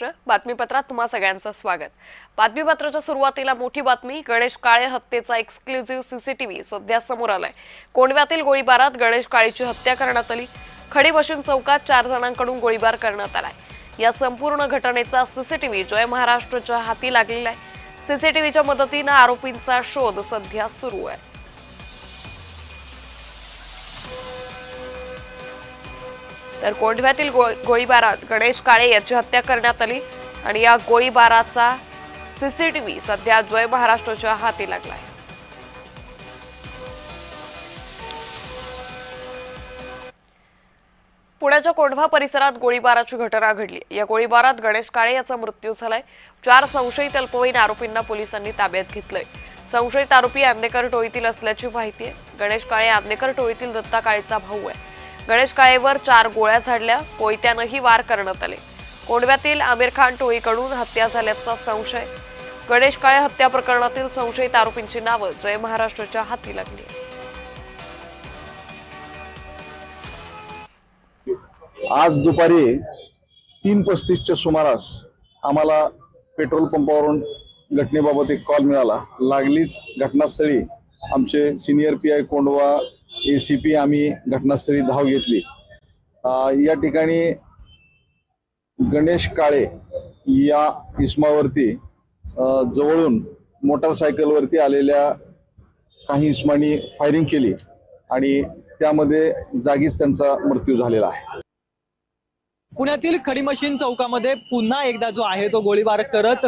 बातमीपत्रात तुम्हा सगळ्यांचं स्वागत। बातमीपत्राच्या सुरुवातीला मोठी बातमी। गणेश काळे हत्येचा एक्सक्लुझिव्ह सीसीटीव्ही सध्या समोर आलाय। कोंढव्यातील गोळीबारात गणेश काळेची हत्या करण्यात आली। खडी मशीन चौकात 4 जणांकडून गोळीबार करण्यात आलाय। या संपूर्ण घटनेचा सीसीटीव्ही जय महाराष्ट्रच्या हाती लागलेला आहे। सीसीटीव्हीच्या मदतीने आरोपींचा शोध सध्या सुरू आहे। तर कोंढव्यातील गोळीबारात गणेश काळे याची हत्या करण्यात आली आणि या गोळीबाराचा सीसीटीव्ही सध्या जय महाराष्ट्रच्या हाती लागला आहे। पुण्याच्या कोंढवा परिसरात गोळीबाराची घटना घडली। या गोळीबारात गणेश काळे याचा मृत्यू झालाय। 4 संशयित अल्पवयीन आरोपींना पोलिसांनी ताब्यात घेतलंय। संशयित आरोपी आंदेकर टोळीतील असल्याची माहिती आहे। गणेश काळे आंदेकर टोळीतील दत्ता काळेचा भाऊ आहे। गणेश काळेवर 4 गोळ्या झाडल्या, कोयत्यानंही वार करण्यात आले। कोंढव्यातील आमिर खान टोळीकडून हत्या झाल्याचा संशय। गणेश काळे हत्या प्रकरणातील संशयित आरोपींची नावं जय महाराष्ट्राच्या हाती लागली। आज दुपारी 3:35च्या सुमारास आम्हाला पेट्रोल पंपावरून घटनेबाबत एक कॉल मिळाला। लागलीच घटनास्थळी आमचे सिनियर पीआय कोंढवा एसीपी आम्ही घटनास्थळी धाव घेतली। या ठिकाणी गणेश काळे या इसमावरती जवळून मोटारसायकलवरती आलेल्या काही इसमांनी फायरिंग केली आणि त्यामध्ये जागीच त्यांचा मृत्यू झालेला आहे। पुण्यातील खडी मशीन चौकामध्ये पुन्हा एकदा जो आहे तो गोळीबार करत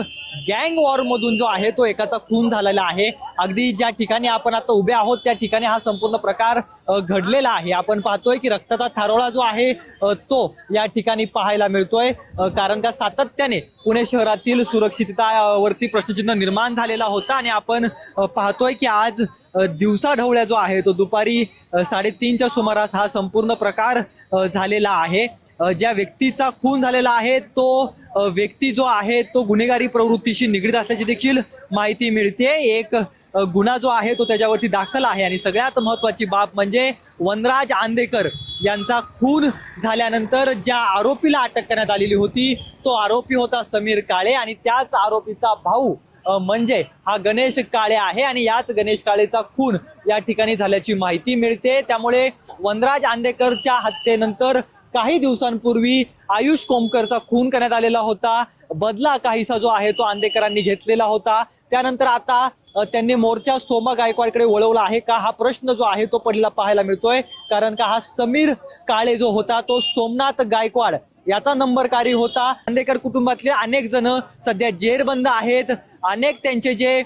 गँग वॉर मधून जो आहे तो एकाचा खून झालेला आहे। अगदी ज्या ठिकाणी आपण आता उभे आहोत त्या ठिकाणी हा संपूर्ण प्रकार घडलेला आहे। आपण पाहतोय की रक्ताचा थारोळा जो आहे तो या ठिकाणी पाहायला मिळतोय, कारण का सातत्याने पुणे शहरातील सुरक्षिततावरती प्रश्नचिन्ह निर्माण झालेला होता आणि आपण पाहतोय की आज दिवसाढवळ्या जो आहे तो दुपारी 3:30च्या सुमारास हा संपूर्ण प्रकार झालेला आहे। ज्या व्यक्तीचा खून झालेला आहे तो व्यक्ती जो आहे तो गुन्हेगारी प्रवृत्तीशी निगडीत असल्याची देखील माहिती मिळते। एक गुन्हा जो आहे तो त्याच्यावरती दाखल आहे आणि सगळ्यात महत्त्वाची बाब म्हणजे वनराज आंदेकर यांचा खून झाल्यानंतर ज्या आरोपीला अटक करण्यात आलेली होती तो आरोपी होता समीर काळे आणि त्याच आरोपीचा भाऊ म्हणजे हा गणेश काळे आहे आणि याच गणेश काळेचा खून या ठिकाणी झाल्याची माहिती मिळते। त्यामुळे वनराज आंदेकरच्या हत्येनंतर काही दिवसांपूर्वी आयुष कोमकरचा खून करण्यात आलेला होता। बदला काहीसा जो आहे तो आंदेकरांनी घेतलेला होता। त्यानंतर आता त्यांनी मोर्चा सोमा गायकवाडकडे वळवला आहे का हा प्रश्न जो आहे तो पडलेला पाहायला मिळतोय, कारण का हा समीर काळे जो होता तो सोमनाथ गायकवाड याचा नंबरकारी होता। आंदेकर कुटुंबातले अनेक जण सध्या जेरबंद आहेत। अनेक त्यांचे जे